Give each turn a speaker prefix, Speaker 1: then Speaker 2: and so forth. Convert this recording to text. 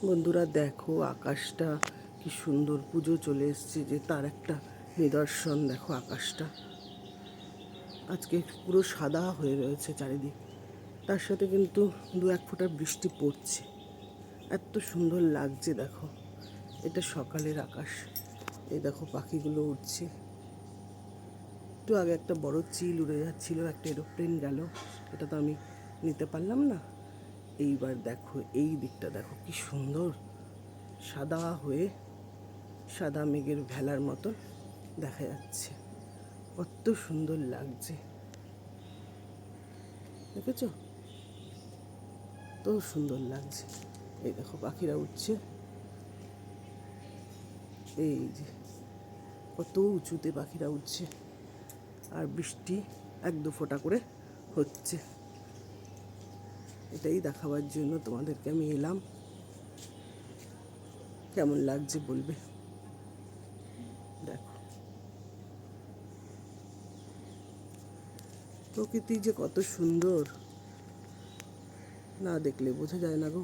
Speaker 1: বন্ধুরা দেখো আকাশটা কি সুন্দর, পুজো চলে এসছে যে তার একটা নিদর্শন। দেখো আকাশটা আজকে পুরো সাদা হয়ে রয়েছে চারিদিক, তার সাথে কিন্তু দু এক ফোঁটা বৃষ্টি পড়ছে। এত সুন্দর লাগছে দেখো, এটা সকালের আকাশ। এই দেখো পাখিগুলো উঠছে। একটু আগে একটা বড় চিল উড়ে যাচ্ছিল, একটা এরোপ্লেন গেল, এটা তো আমি নিতে পারলাম না। এইবার দেখো এই দিকটা দেখো কি সুন্দর, সাদা হয়ে সাদা মেঘের ভেলার মতো দেখা যাচ্ছে। কত সুন্দর লাগছে, দেখেছো? তো সুন্দর লাগছে। এই দেখো পাখিরা উঠছে, এই যে কত উঁচুতে পাখিরা উঠছে, আর বৃষ্টি এক দু ফোঁটা করে হচ্ছে। এটাই দেখাবার জন্য তোমাদেরকে আমি এলাম। কেমন লাগছে বলবে। দেখো প্রকৃতি যে কত সুন্দর, না দেখলে বোঝা যায় না গো।